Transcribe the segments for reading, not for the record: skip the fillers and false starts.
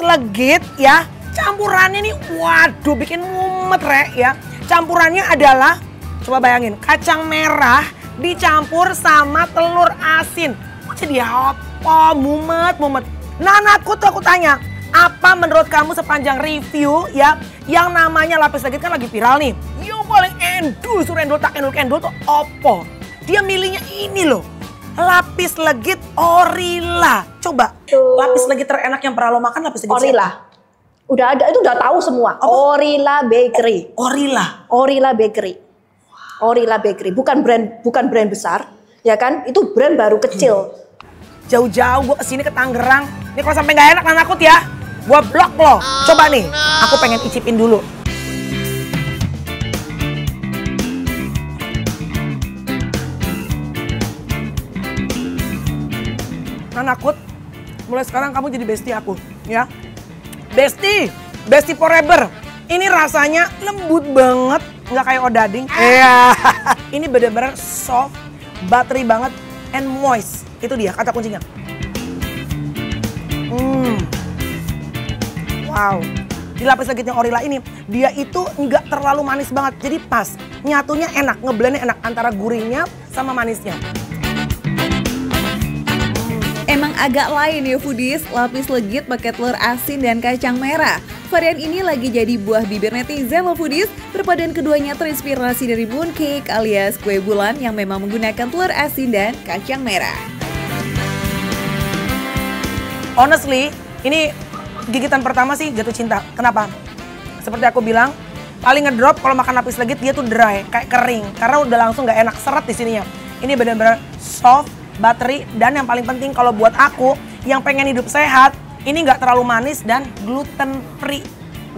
legit ya. Campurannya nih, waduh bikin mumet ya. Campurannya adalah, coba bayangin, kacang merah dicampur sama telur asin. Jadi apa? Mumet. Nah aku tanya, apa menurut kamu sepanjang review ya, yang namanya lapis legit kan lagi viral nih. Yang paling endul, suruh endul tak endul tuh apa? Dia milihnya ini loh, lapis legit Orila. Coba, lapis legit terenak yang pernah lo makan lapis legit Orila. siapa? Udah ada, itu udah tahu semua. Apa? Orila Bakery. Orila Bakery. Orila Bakery, bukan brand besar, ya kan? Itu brand baru kecil. Jauh-jauh gue kesini ke Tangerang. Ini kalau sampai nggak enak Nanakut ya, gue blok loh. Coba nih, aku pengen icipin dulu. Nanakut, mulai sekarang kamu jadi bestie aku, ya. Bestie forever. Ini rasanya lembut banget, nggak kayak odading. Iya. Ini bener-bener soft, buttery banget, and moist. Itu dia kata kuncinya. Wow. Di lapis legitnya Orila ini, dia itu nggak terlalu manis banget. Jadi pas, nyatunya enak, ngeblendnya enak antara gurihnya sama manisnya. Emang agak lain ya foodies, lapis legit pakai telur asin dan kacang merah. Varian ini lagi jadi buah bibir netizen loh foodies. Perpaduan keduanya terinspirasi dari mooncake alias kue bulan yang memang menggunakan telur asin dan kacang merah. Honestly, ini gigitan pertama sih jatuh cinta. Kenapa? Seperti aku bilang, paling ngedrop kalau makan lapis legit dia tuh dry, kayak kering. Karena udah langsung nggak enak seret di sininya. Ini benar-benar soft, buttery, dan yang paling penting kalau buat aku yang pengen hidup sehat, ini nggak terlalu manis dan gluten free.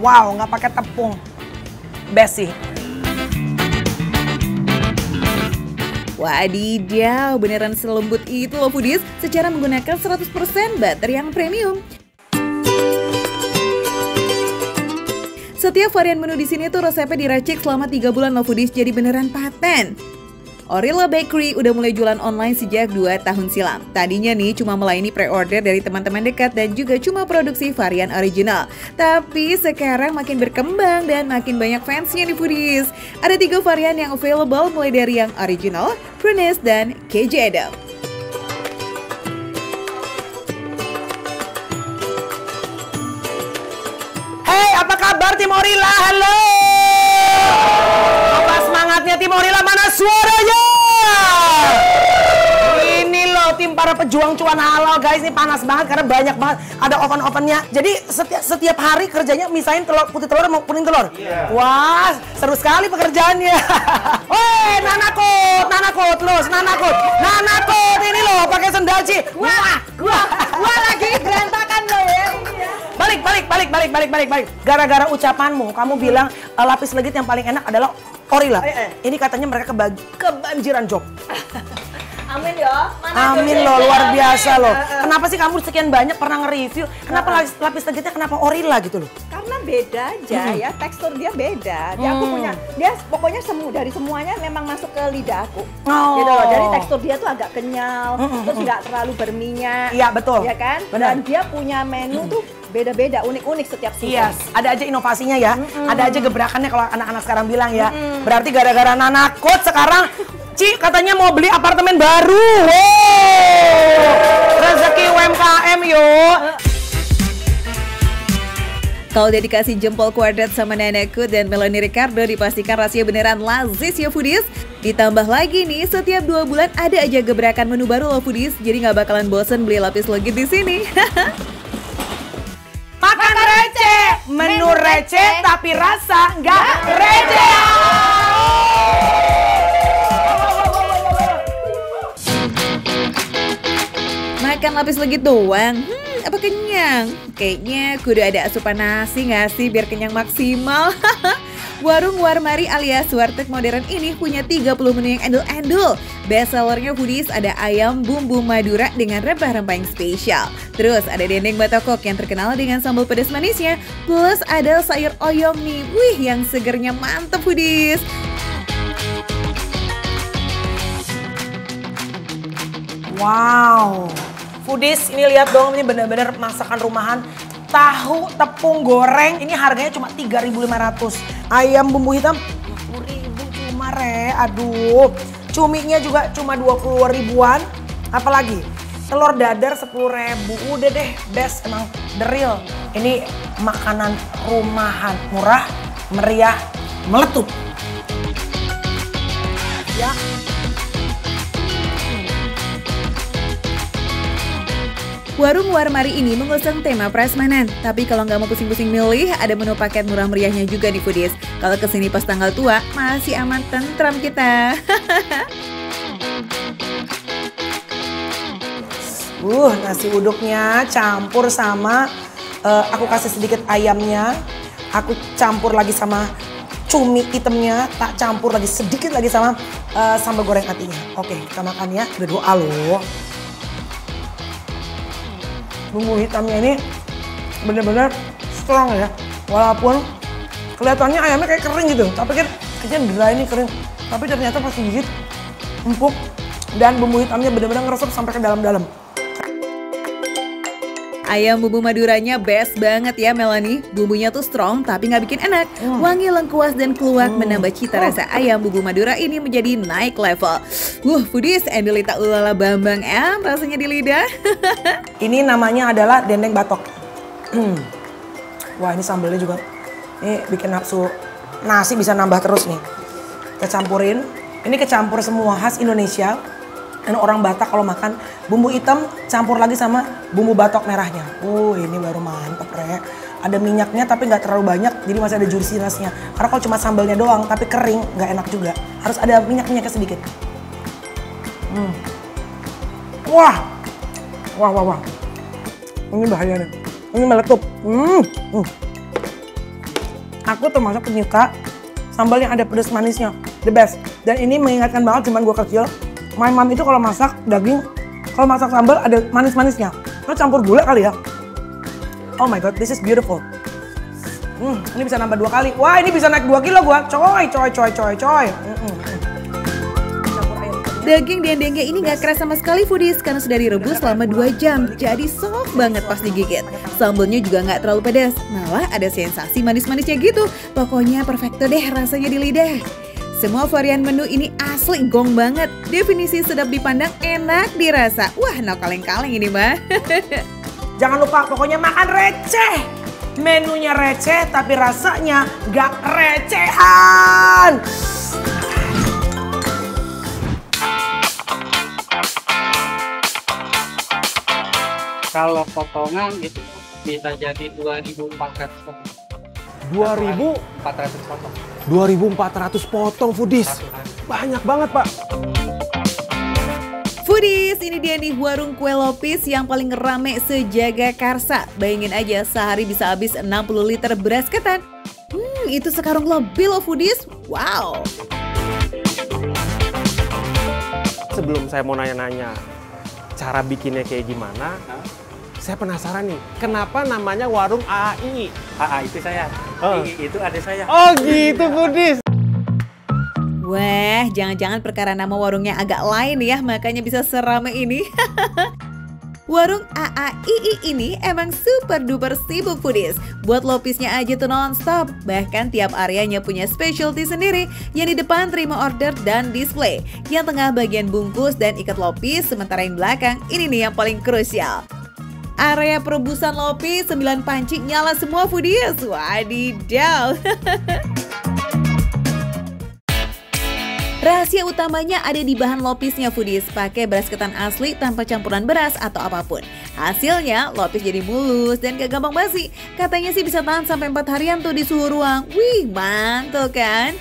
Wow, nggak pakai tepung. Best sih. Wadidaw, beneran selembut itu loh foodies, secara menggunakan 100% butter yang premium. Setiap varian menu di sini tuh resepnya diracik selama 3 bulan loh foodies, jadi beneran paten. Orila Bakery udah mulai jualan online sejak 2 tahun silam. Tadinya nih cuma melayani pre-order dari teman-teman dekat dan juga cuma produksi varian original. Tapi sekarang makin berkembang dan makin banyak fansnya nih foodies. Ada 3 varian yang available mulai dari yang original, Prunes, dan keju Edam. Hey, apa kabar tim Orila? Halo! Apa semangatnya tim Orila? Mana suaranya? Ini loh tim para pejuang cuan halal guys. Ini panas banget karena banyak banget. Ada oven-ovennya. Jadi setiap hari kerjanya misahin telur, putih telur mau kuning telur. Wah, seru sekali pekerjaannya. Woi, Nanakut, ini loh pakai sendal Ci. Gua lagi berantakan loh ya. Balik. Gara-gara ucapanmu, kamu bilang lapis legit yang paling enak adalah Orila. Ini katanya mereka kebanjiran job. Amin ya. Amin loh, luar biasa loh. Kenapa sih kamu sekian banyak pernah nge-review? Kenapa lapis legitnya kenapa Orila gitu loh? Karena beda aja ya, tekstur dia beda. Aku punya, dia pokoknya dari semuanya memang masuk ke lidah aku. Gitu loh. Jadi tekstur dia tuh agak kenyal, terus nggak terlalu berminyak. Iya betul. Ya kan? Benar. Dan dia punya menu tuh beda-beda, unik-unik setiap season. Yes, ada aja inovasinya ya. Ada aja gebrakannya kalau anak-anak sekarang bilang ya. Berarti gara-gara Nanakut sekarang Ci katanya mau beli apartemen baru. Wow. Rezeki UMKM yuk. Kalau udah dikasih jempol kuadrat sama Nanakut dan Melanie Ricardo, dipastikan rasanya beneran lazis ya foodies. Ditambah lagi nih, setiap 2 bulan ada aja gebrakan menu baru loh foodies. Jadi nggak bakalan bosen beli lapis legit di sini. Makan receh, menu receh tapi rasa nggak receh. Makan lapis legit doang, apa kenyang? Kayaknya kudu ada asupan nasi nggak sih biar kenyang maksimal. Warung Warmari alias warteg modern ini punya 30 menu yang endul-endul. Best sellernya foodies ada ayam bumbu Madura dengan rempah-rempah yang spesial. Terus ada dendeng batokok yang terkenal dengan sambal pedas manisnya. Plus ada sayur oyong nih, wih yang segernya mantep foodies. Wow, foodies ini lihat dong, ini bener-bener masakan rumahan. tahu tepung goreng. Ini harganya cuma 3.500. Ayam bumbu hitam 10.000 cuma aduh. Cuminya juga cuma 20 ribuan. Apalagi telur dadar 10.000. Udah deh, best emang the real. Ini makanan rumahan, murah, meriah, meletup. Ya. Warung Warmari ini mengusung tema prasmanan. Tapi kalau nggak mau pusing-pusing milih, ada menu paket murah meriahnya juga nih foodies. Kalau kesini pas tanggal tua, masih aman tentram kita. Nasi uduknya campur sama, aku kasih sedikit ayamnya. Aku campur lagi sama cumi hitamnya, tak campur lagi sedikit lagi sama sambal goreng atinya. Oke, kita makan ya. Berdoa loh. Bumbu hitamnya ini bener-bener strong ya. Walaupun kelihatannya ayamnya kayak kering gitu. Tapi kan kayaknya dry ini kering. Tapi ternyata pas digigit empuk. Dan bumbu hitamnya bener-bener ngeresep sampai ke dalam-dalam. Ayam bumbu Maduranya best banget ya Melanie. Bumbunya tuh strong tapi nggak bikin enak. Wangi, lengkuas, dan keluak menambah cita rasa ayam bumbu Madura ini menjadi naik level. Foodies, Endelita ulala Bambang rasanya di lidah. Ini namanya adalah dendeng batok. Wah, ini sambelnya juga. Ini bikin nafsu nasi bisa nambah terus nih. Kita campurin. Ini kecampur semua khas Indonesia. Dan orang Batak kalau makan bumbu hitam campur lagi sama bumbu batok merahnya. Ini baru mantep Re. Ada minyaknya tapi nggak terlalu banyak, jadi masih ada juiciness-nya. Karena kalau cuma sambalnya doang tapi kering nggak enak juga. Harus ada minyak-minyaknya sedikit. Wah. Ini bahaya nih. Ini meletup. Aku termasuk penyuka sambal yang ada pedas manisnya. The best. Dan ini mengingatkan banget zaman gue kecil. My mom itu kalau masak daging, kalau masak sambal ada manis-manisnya. Lo campur gula kali ya. Oh my god, this is beautiful. Ini bisa nambah 2 kali. Wah, ini bisa naik 2 kilo gua. Coy. Daging dendengnya ini nggak keras sama sekali foodies karena sudah direbus selama 2 jam. Jadi soft banget pas digigit. Sambalnya juga nggak terlalu pedas. Malah ada sensasi manis-manisnya gitu. Pokoknya perfecto deh rasanya di lidah. Semua varian menu ini asli gong banget. Definisi sedap dipandang, enak dirasa. Wah, no kaleng-kaleng ini mah. Jangan lupa pokoknya makan receh. Menunya receh tapi rasanya gak recehan. Kalau potongan itu bisa jadi 2.400 potong. 2.400 potong. 2.400 potong foodies. Banyak banget, Pak. Foodies, ini dia nih warung kue lopis yang paling rame se-Jagakarsa. Bayangin aja sehari bisa habis 60 liter beras ketan. Itu sekarang lebih loh foodies. Wow. Sebelum saya mau nanya-nanya cara bikinnya kayak gimana, saya penasaran nih, kenapa namanya warung AAI? Itu saya. Itu adik saya. Oh gitu foodies. Wah, jangan-jangan perkara nama warungnya agak lain ya, makanya bisa serame ini. Warung AAII ini emang super duper sibuk foodies. Buat lopisnya aja tuh nonstop. Bahkan tiap areanya punya specialty sendiri. Yang di depan terima order dan display. Yang tengah bagian bungkus dan ikat lopis. Sementara yang belakang ini nih yang paling krusial. Area perebusan lopis 9 panci nyala semua foodies. Wadidaw. Rahasia utamanya ada di bahan lopisnya foodies. Pakai beras ketan asli tanpa campuran beras atau apapun. Hasilnya lopis jadi mulus dan gak gampang basi. Katanya sih bisa tahan sampai 4 harian tuh di suhu ruang. Wih, mantul kan?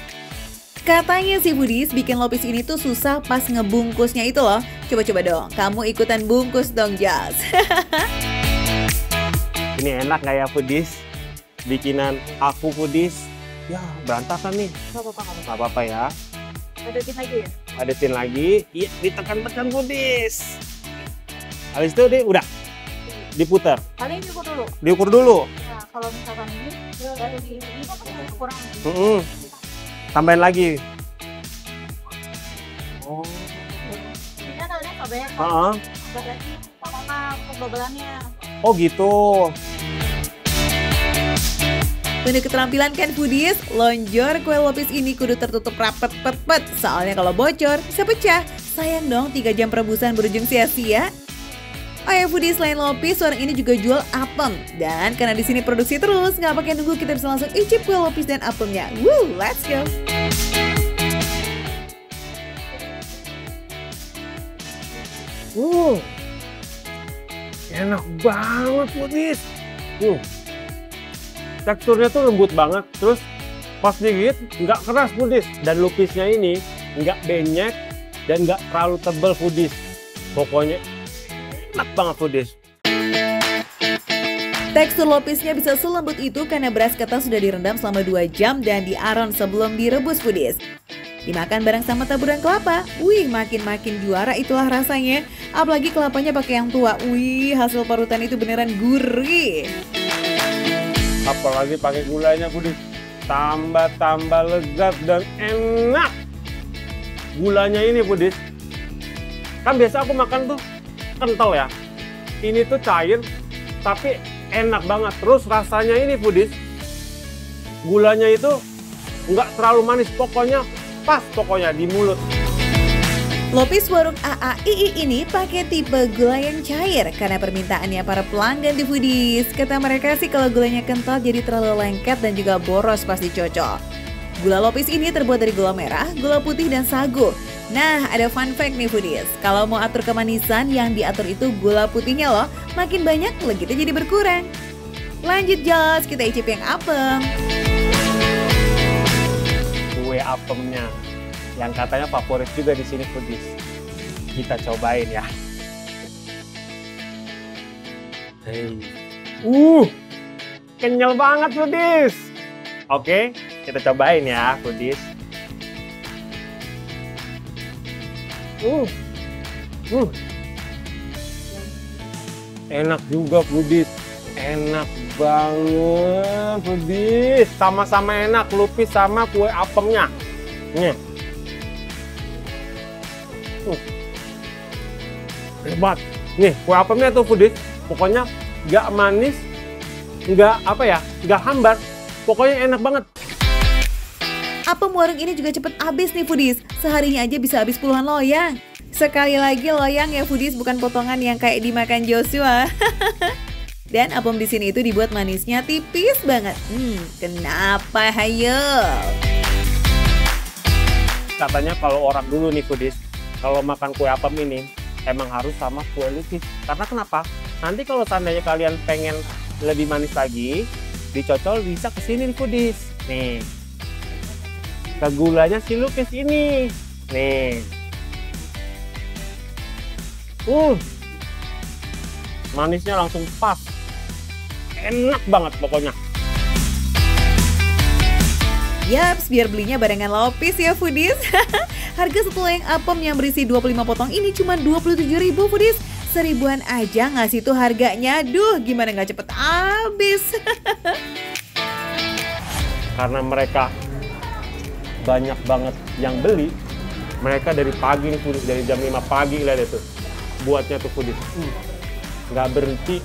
Katanya sih foodies bikin lopis ini tuh susah pas ngebungkusnya itu loh. Coba-coba dong, kamu ikutan bungkus dong Jas. Ini enak nggak ya foodies? Bikinan aku foodies. Ya berantakan nih. Gak apa-apa ya. Adukin lagi ya? Adetin lagi. Iya, ditekan-tekan foodies. Habis itu udah diputar. Paling diukur dulu. Diukur dulu. Nah, kalau misalkan ini dari ini kan kurang. Tambahin lagi. Oh. Ini kan ada sobek. Sobek lagi sama pedobelannya. Oh gitu. Penuh keterampilan kan foodies? Lonjor kue lopis ini kudu tertutup rapet pet. Soalnya kalau bocor bisa pecah. Sayang dong 3 jam perebusan berujung sia-sia. Oh ya foodies, selain lopis, warung ini juga jual apem. Dan karena di sini produksi terus, nggak pakai nunggu, kita bisa langsung icip kue lopis dan apemnya. Woo, let's go! Enak banget foodies. Teksturnya tuh lembut banget, terus pas digigit nggak keras foodies. Dan lupisnya ini nggak benyek dan nggak terlalu tebal foodies. Pokoknya enak banget foodies. Tekstur lopisnya bisa selembut itu karena beras ketan sudah direndam selama 2 jam dan diaron sebelum direbus foodies. Dimakan bareng sama taburan kelapa, wih makin juara itulah rasanya. Apalagi kelapanya pakai yang tua, wih hasil parutan itu beneran gurih. Apalagi pakai gulanya foodies, tambah lezat dan enak. Gulanya ini foodies, kan biasa aku makan tuh kental ya. Ini tuh cair, tapi enak banget. Terus rasanya ini foodies, gulanya itu nggak terlalu manis, pokoknya pas pokoknya di mulut. Lopis warung AAII ini pakai tipe gula yang cair karena permintaannya para pelanggan di foodies. Kata mereka sih kalau gulanya kental jadi terlalu lengket dan juga boros pas dicocol. Gula lopis ini terbuat dari gula merah, gula putih, dan sagu. Nah, ada fun fact nih foodies. Kalau mau atur kemanisan, yang diatur itu gula putihnya loh. Makin banyak, legitnya jadi berkurang. Lanjut Jos, kita icip yang apem. Kue apemnya yang katanya favorit juga di sini foodies. Kita cobain ya. Kenyal banget foodies. Oke, kita cobain ya foodies. Enak juga foodies. Enak banget foodies. Sama-sama enak lupis sama kue apemnya. Nih. Hebat. Nih, kue apemnya tuh foodies. Pokoknya nggak manis, nggak nggak hambar. Pokoknya enak banget. Apem warung ini juga cepet habis nih foodies. Seharinya aja bisa habis puluhan loyang. Sekali lagi loyang ya foodies, bukan potongan yang kayak dimakan Joshua. Dan apem di sini itu dibuat manisnya tipis banget. Kenapa hayo? Katanya kalau orang dulu nih foodies, kalau makan kue apem ini emang harus sama kue lupis. Karena kenapa? Nanti kalau seandainya kalian pengen lebih manis lagi, dicocol bisa ke sini nih foodies. Nih. Ke gulanya si lupis ini. Nih. Manisnya langsung pas. Enak banget pokoknya. Yaps, biar belinya barengan lopis ya foodies. Harga satu loyang apem yang berisi 25 potong ini cuma 27.000 foodies. 1000-an aja ngasih tuh harganya. Duh, gimana nggak cepet habis. Karena mereka banyak banget yang beli, mereka dari pagi nih foodies, dari jam 5 pagi lihat itu buatnya tuh foodies. Nggak berhenti,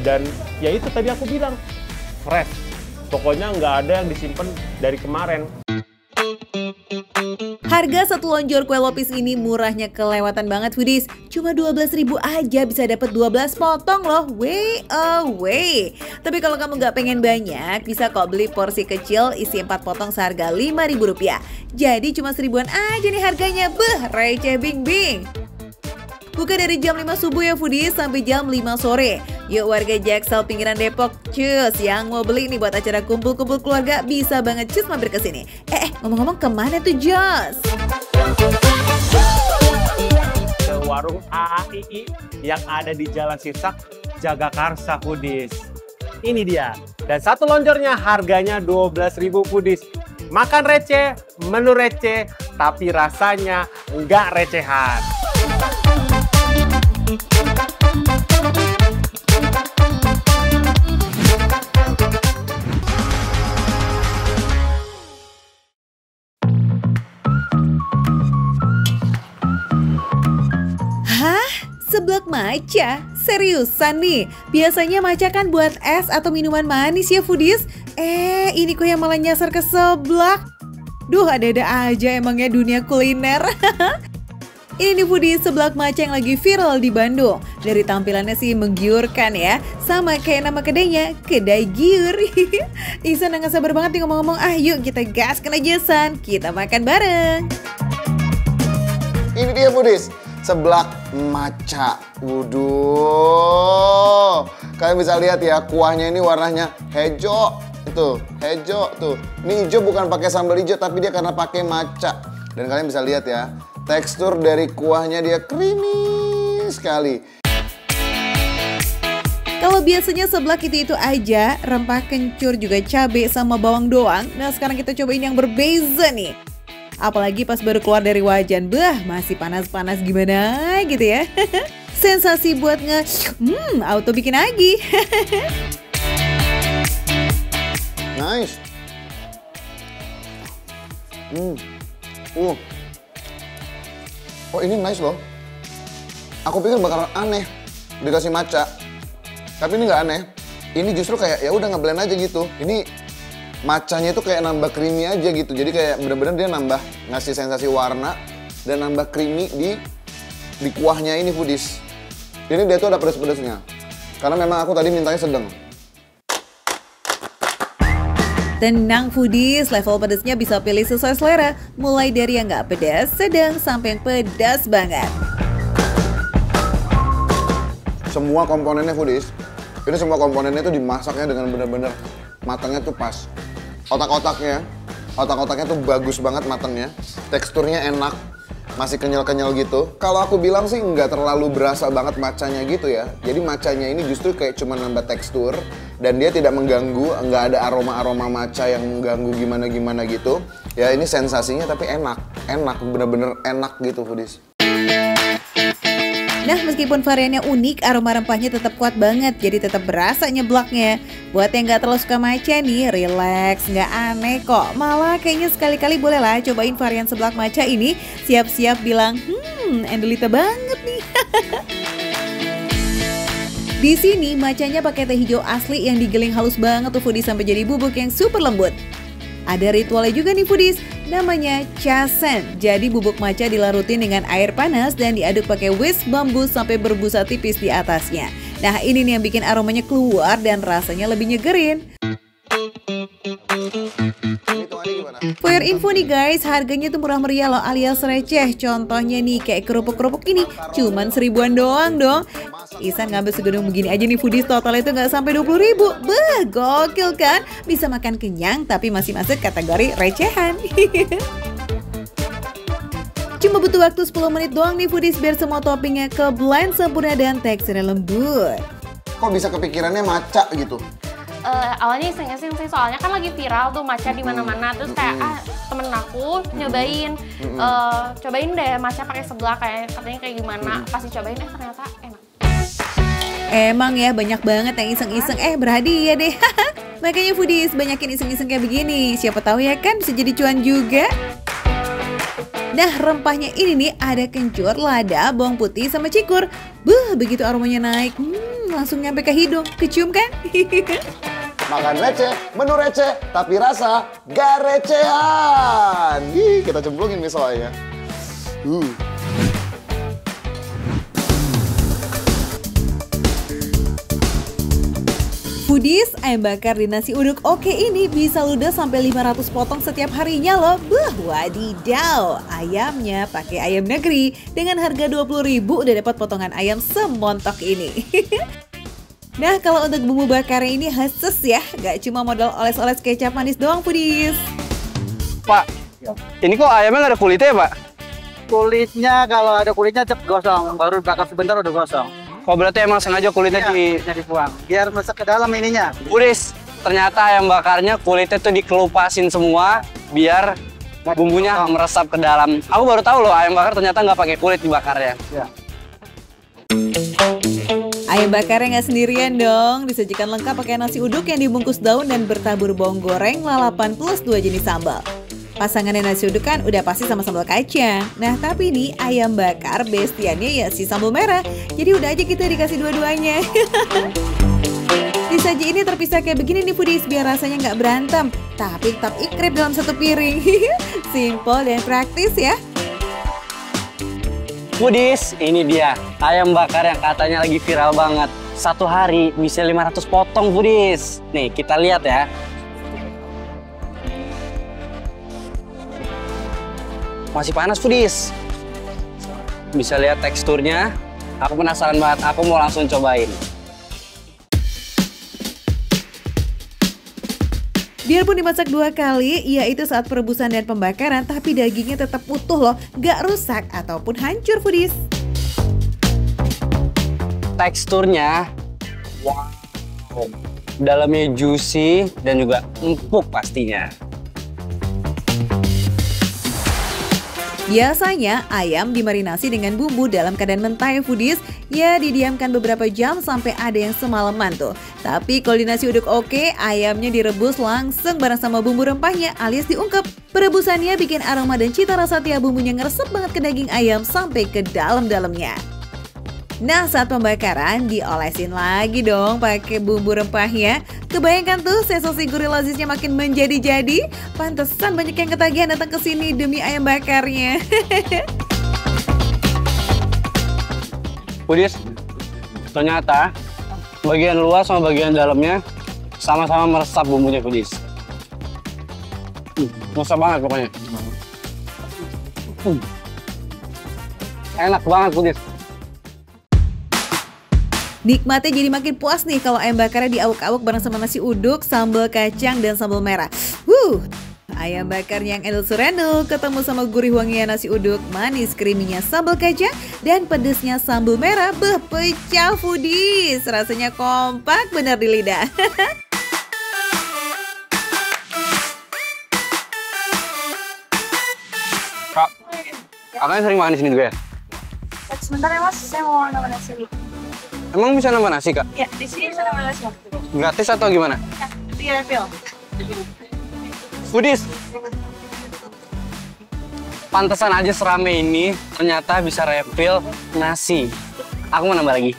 dan ya itu tadi aku bilang fresh. Pokoknya nggak ada yang disimpan dari kemarin. Harga satu lonjor kue lopis ini murahnya kelewatan banget foodies. Cuma 12.000 aja bisa dapat 12 potong loh. Way away. Tapi kalau kamu nggak pengen banyak, bisa kok beli porsi kecil isi 4 potong seharga Rp5.000. Jadi cuma 1000-an aja nih harganya. Beh, receh bing-bing. Buka dari jam 5 subuh ya foodies sampai jam 5 sore. Yuk warga Jaksel pinggiran Depok, cus yang mau beli nih buat acara kumpul-kumpul keluarga bisa banget cus mampir ke sini. Ngomong-ngomong kemana tuh Jos? Ke warung AAII yang ada di Jalan Sirsak, Jagakarsa foodies. Ini dia. Dan satu lonjornya harganya 12.000 foodies. Makan receh, menu receh, tapi rasanya nggak recehan. Seblak maca? Seriusan nih? Biasanya maca kan buat es atau minuman manis ya foodies? Ini kok yang malah nyasar ke seblak. Duh, ada-ada aja emangnya dunia kuliner. Ini nih foodies, seblak maca yang lagi viral di Bandung. Dari tampilannya sih menggiurkan ya. Sama kayak nama kedainya, Kedai Giur. Isan nggak sabar banget nih ngomong-ngomong. Yuk kita gaskan aja San, kita makan bareng. Ini dia foodies, seblak maca. Waduh, kalian bisa lihat ya, kuahnya ini warnanya hijau. Itu hijau tuh. Ini hijau bukan pakai sambal hijau, tapi dia karena pakai maca. Dan kalian bisa lihat ya, tekstur dari kuahnya dia creamy sekali. Kalau biasanya seblak itu aja, rempah kencur juga cabai sama bawang doang. Nah sekarang kita cobain yang berbeza nih. Apalagi pas baru keluar dari wajan, masih panas-panas gimana gitu ya. Sensasi buat auto bikin lagi. Nice. Oh ini nice loh. Aku pikir bakalan aneh dikasih maca, tapi ini nggak aneh. Ini justru kayak ya udah ngeblend aja gitu. Ini macanya itu kayak nambah creamy aja gitu. Jadi kayak bener-bener dia ngasih sensasi warna dan nambah creamy di kuahnya ini foodies. Ini dia tuh ada pedas-pedasnya. Karena memang aku tadi mintanya sedang. Tenang foodies, level pedasnya bisa pilih sesuai selera. Mulai dari yang nggak pedas, sedang, sampai yang pedas banget. Semua komponennya foodies, ini semua komponennya tuh dimasaknya dengan bener-bener matangnya tuh pas. Otak-otaknya tuh bagus banget matangnya. Teksturnya enak, masih kenyal-kenyal gitu. Kalau aku bilang sih nggak terlalu berasa banget macanya gitu ya. Jadi macanya ini justru kayak cuma nambah tekstur dan dia tidak mengganggu, nggak ada aroma-aroma maca yang mengganggu gimana-gimana gitu. Ya ini sensasinya tapi enak, bener-bener enak gitu foodies. Nah, meskipun variannya unik, aroma rempahnya tetap kuat banget, jadi tetap berasa nyeblaknya. Buat yang nggak terlalu suka maca nih, relax, nggak aneh kok. Malah kayaknya sekali-kali bolehlah cobain varian seblak maca ini. Siap-siap bilang, Endelita banget nih. Di sini macanya pakai teh hijau asli yang digiling halus banget tuh foodies sampai jadi bubuk yang super lembut. Ada ritualnya juga nih foodies, namanya chasen. Jadi bubuk maca dilarutin dengan air panas dan diaduk pakai whisk bambu sampai berbusa tipis di atasnya. Nah ini nih yang bikin aromanya keluar dan rasanya lebih nyegerin. For your info nih guys, harganya tuh murah meriah loh alias receh. Contohnya nih kayak kerupuk-kerupuk ini, cuman 1000-an doang dong. Isan ngambil segedung begini aja nih foodies, total itu nggak sampai 20.000. Gokil kan? Bisa makan kenyang tapi masih masuk kategori recehan. Cuma butuh waktu 10 menit doang nih foodies biar semua toppingnya ke blend sempurna dan teksturnya lembut. Kok bisa kepikirannya maca gitu? Awalnya iseng-iseng sih, soalnya kan lagi viral tuh maca di mana-mana. Terus kayak temen aku nyobain, cobain deh maca pakai seblak, katanya kayak gimana. Pas dicobain ternyata enak. Emang ya banyak banget yang iseng-iseng berhadiah deh. Makanya foodies banyakin iseng-iseng kayak begini. Siapa tahu ya kan bisa jadi cuan juga. Nah rempahnya ini nih ada kencur, lada, bawang putih sama cikur. Begitu aromanya naik, langsung nyampe ke hidung, kecium kan? Makan receh, menu receh, tapi rasa gak recehan. Kita cemplungin misalnya. Foodies, ayam bakar di nasi uduk oke ini bisa ludes sampai 500 potong setiap harinya loh. Wadidaw, ayamnya pakai ayam negeri. Dengan harga 20.000 udah dapat potongan ayam semontok ini. Nah kalau untuk bumbu bakarnya ini khusus ya, gak cuma modal oles-oles kecap manis doang foodies. Pak, ini kok ayamnya nggak ada kulitnya ya Pak? Kulitnya kalau ada kulitnya cep gosong, baru bakar sebentar udah gosong. Kok berarti emang sengaja kulitnya dibuang, biar masuk ke dalam ininya. Foodies, ternyata ayam bakarnya kulitnya tuh dikelupasin semua biar bumbunya meresap ke dalam. Aku baru tahu loh ayam bakar ternyata nggak pakai kulit dibakarnya. Ya. Ayam bakarnya nggak sendirian dong, disajikan lengkap pakai nasi uduk yang dibungkus daun dan bertabur bawang goreng, lalapan plus 2 jenis sambal. Pasangannya nasi uduk kan udah pasti sama sambal kacang. Nah tapi nih ayam bakar bestiannya ya si sambal merah. Jadi udah aja kita dikasih dua-duanya. Di saji ini terpisah kayak begini nih foodies, biar rasanya nggak berantem, tapi tetap ikrip dalam satu piring. Simple dan praktis ya. Foodies, ini dia ayam bakar yang katanya lagi viral banget. Satu hari bisa 500 potong foodies. Nih kita lihat ya. Masih panas foodies. Bisa lihat teksturnya. Aku penasaran banget, aku mau langsung cobain. Biarpun dimasak 2 kali, yaitu saat perebusan dan pembakaran, tapi dagingnya tetap utuh loh, gak rusak ataupun hancur foodies. Teksturnya, wow, dalamnya juicy dan juga empuk pastinya. Biasanya ayam dimarinasi dengan bumbu dalam keadaan mentah ya foodies. Ya didiamkan beberapa jam sampai ada yang semalaman tuh. Tapi kalau di nasi uduk oke, ayamnya direbus langsung bareng sama bumbu rempahnya alias diungkep. Perebusannya bikin aroma dan cita rasa tiap bumbunya ngeresep banget ke daging ayam sampai ke dalam-dalamnya. Nah saat pembakaran diolesin lagi dong pakai bumbu rempahnya. Kebayangkan tuh sensasi gurih laziznya makin menjadi-jadi. Pantesan banyak yang ketagihan datang ke sini demi ayam bakarnya. Foodies, ternyata bagian luar sama bagian dalamnya sama-sama meresap bumbunya foodies. Meresap banget pokoknya. Enak banget foodies. Nikmatnya jadi makin puas nih kalau ayam bakarnya diawuk-awuk bareng sama nasi uduk, sambal kacang, dan sambal merah. Ayam bakar yang endul surendul ketemu sama gurih wanginya nasi uduk, manis kriminya sambal kacang, dan pedesnya sambal merah. Pecah foodies, rasanya kompak bener di lidah. Kak, kakaknya sering makan di sini juga ya? Sebentar ya mas, saya mau nambah nasi dulu. Emang bisa nambah nasi kak? Ya, di sini bisa nambah nasi. Gratis atau gimana? Ya, 3 refill. Foodies, pantesan aja serame ini ternyata bisa refill nasi. Aku mau nambah lagi.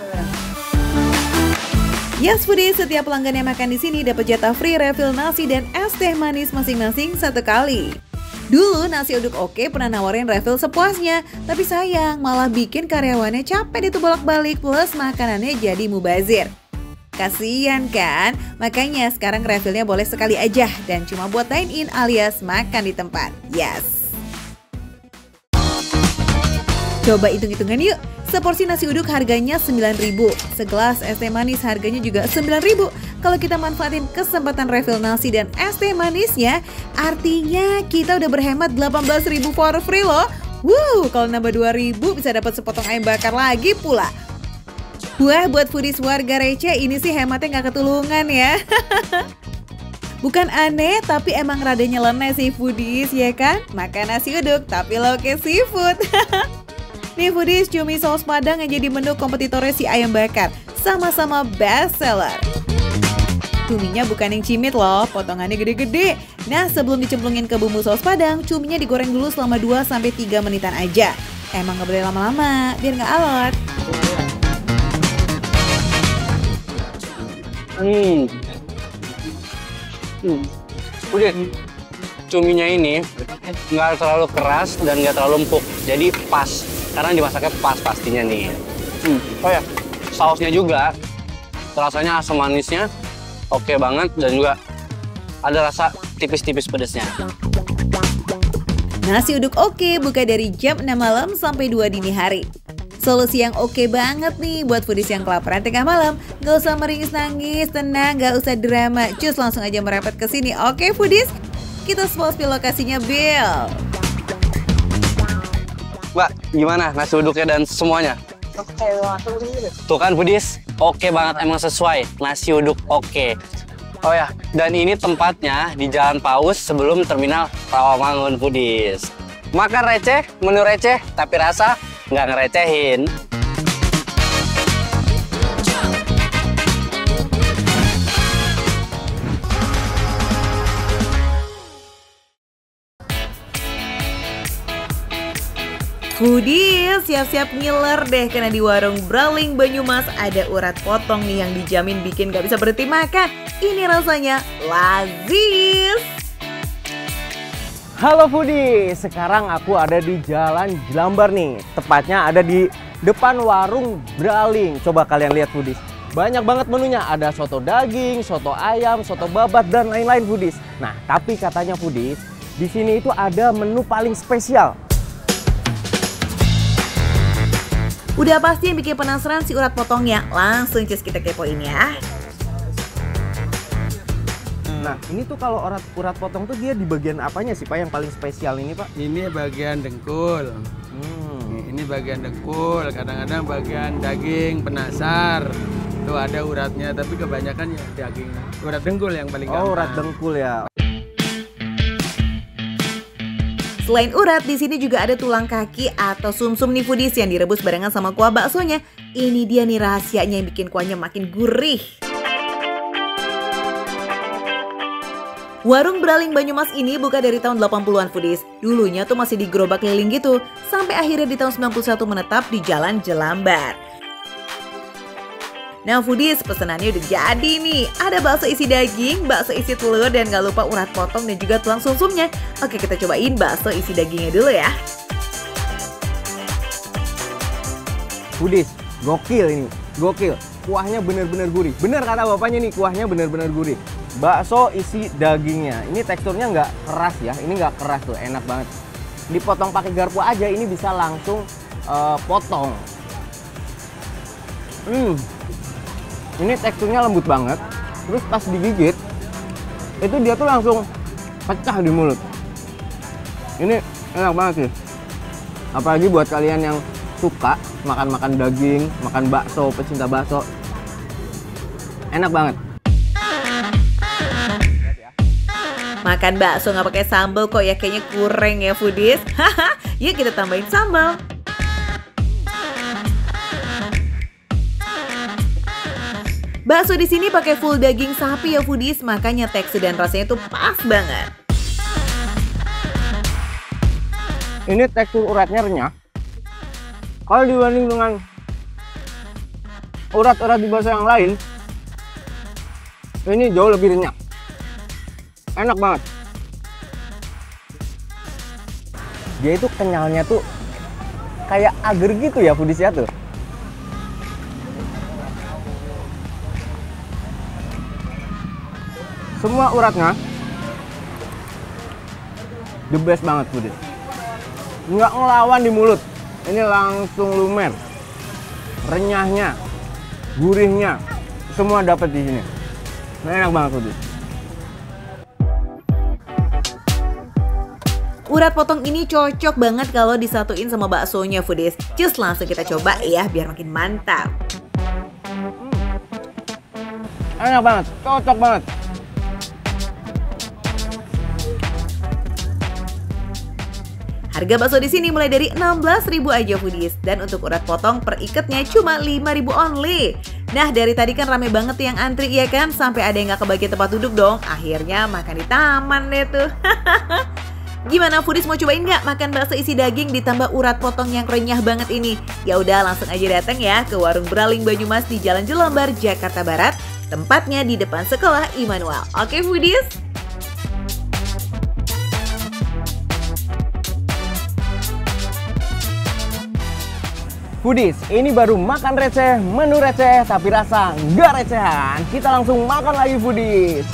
Yes foodies, setiap pelanggan yang makan di sini dapat jatah free refill nasi dan es teh manis masing-masing 1 kali. Dulu nasi uduk oke pernah nawarin refill sepuasnya, tapi sayang malah bikin karyawannya capek itu bolak-balik plus makanannya jadi mubazir. Kasian kan? Makanya sekarang refillnya boleh sekali aja dan cuma buat dine in alias makan di tempat. Yes. Coba hitung-hitungan yuk. Seporsi nasi uduk harganya 9.000, segelas es teh manis harganya juga 9.000. Kalau kita manfaatin kesempatan refill nasi dan es teh manisnya, artinya kita udah berhemat 18.000 for free loh. Kalau nambah 2.000 bisa dapat sepotong ayam bakar lagi pula. Wah, buat foodies warga receh ini sih hematnya nggak ketulungan ya. Bukan aneh, tapi emang rada nyeleneh sih foodies ya kan? Makan nasi uduk tapi loke seafood. Nih foodies, cumi saus padang yang jadi menu kompetitornya si ayam bakar. Sama-sama best seller. Cuminya bukan yang cimit loh, potongannya gede-gede. Nah sebelum dicemplungin ke bumbu saus padang, cuminya digoreng dulu selama 2-3 menitan aja. Emang gak boleh lama-lama, biar gak alot. Udah, cuminya ini nggak terlalu keras dan nggak terlalu empuk, jadi pas. Karena dimasaknya pas pastinya nih. Oh ya, sausnya juga rasanya asam manisnya oke banget dan juga ada rasa tipis-tipis pedasnya. Nasi uduk oke buka dari jam 6 malam sampai 2 dini hari. Solusi yang oke banget nih buat foodies yang kelaparan tengah malam. Gak usah meringis nangis, tenang, gak usah drama. Cus langsung aja merapat ke sini. Oke foodies, kita spill lokasinya Bill. Mbak, gimana nasi uduknya dan semuanya? Oke, Tuh kan foodies, oke banget, emang sesuai. Nasi uduk oke. Oh ya, dan ini tempatnya di Jalan Paus sebelum terminal Rawamangun foodies. Makan receh, menu receh, tapi rasa nggak ngerecehin. Foodies, siap-siap ngiler deh karena di warung Braling Banyumas ada urat potong nih yang dijamin bikin gak bisa berhenti makan. Ini rasanya lazis. Halo Foodies, sekarang aku ada di Jalan Jelambar nih. Tepatnya ada di depan warung Braling. Coba kalian lihat Foodies. Banyak banget menunya, ada soto daging, soto ayam, soto babat, dan lain-lain Foodies. Nah, tapi katanya Foodies, di sini itu ada menu paling spesial. Udah pasti yang bikin penasaran si urat potongnya. Langsung cus kita kepoin ya. Nah, ini tuh kalau urat potong tuh dia di bagian apanya sih Pak yang paling spesial ini Pak? Ini bagian dengkul. Ini bagian dengkul, kadang-kadang bagian daging, penasar. Tuh ada uratnya, tapi kebanyakan ya daging. Urat dengkul yang paling gampang. Oh, urat dengkul ya. Selain urat, di sini juga ada tulang kaki atau sumsum nih Foodies yang direbus barengan sama kuah baksonya. Ini dia nih rahasianya yang bikin kuahnya makin gurih. Warung Braling Banyumas ini buka dari tahun 80-an Foodies. Dulunya tuh masih di gerobak keliling gitu, sampai akhirnya di tahun 91 menetap di Jalan Jelambar. Nah Foodies, pesenannya udah jadi nih. Ada bakso isi daging, bakso isi telur, dan gak lupa urat potong dan juga tulang sumsumnya. Oke, kita cobain bakso isi dagingnya dulu ya. Foodies, gokil ini, gokil. Kuahnya bener-bener gurih. Bener kata bapaknya nih, kuahnya bener-bener gurih. Bakso isi dagingnya. Ini teksturnya nggak keras ya, ini nggak keras tuh, enak banget. Dipotong pakai garpu aja, ini bisa langsung potong. Ini teksturnya lembut banget. Terus pas digigit, itu dia tuh langsung pecah di mulut. Ini enak banget sih. Apalagi buat kalian yang suka makan-makan daging, makan bakso, pecinta bakso. Enak banget. Makan bakso nggak pakai sambal kok ya, kayaknya kurang ya Foodies. Haha, yuk kita tambahin sambal. Bakso di sini pakai full daging sapi ya Foodies, makanya tekstur dan rasanya tuh pas banget. Ini tekstur uratnya renyah. Kalau dibanding dengan urat-urat di bakso yang lain, ini jauh lebih renyah. Enak banget. Dia itu kenyalnya tuh kayak agar gitu ya Foodies ya tuh. Semua uratnya the best banget Foodies. Nggak ngelawan di mulut. Ini langsung lumer. Renyahnya, gurihnya, semua dapat di sini. Enak banget Foodies. Urat potong ini cocok banget kalau disatuin sama baksonya Foodies. Cus, langsung kita coba ya biar makin mantap. Enak banget, cocok banget. Harga bakso di sini mulai dari 16.000 aja Foodies, dan untuk urat potong per ikatnya cuma 5.000 only. Nah dari tadi kan rame banget yang antri ya kan, sampai ada yang gak kebagian tempat duduk dong. Akhirnya makan di taman deh tuh. Gimana Foodies, mau cobain nggak makan bakso isi daging ditambah urat potong yang renyah banget ini? Ya udah langsung aja datang ya ke warung Braling Banyumas di Jalan Jelambar, Jakarta Barat. Tempatnya di depan sekolah Immanuel. Oke Foodies? Foodies, ini baru makan receh, menu receh, tapi rasa nggak recehan. Kita langsung makan lagi Foodies.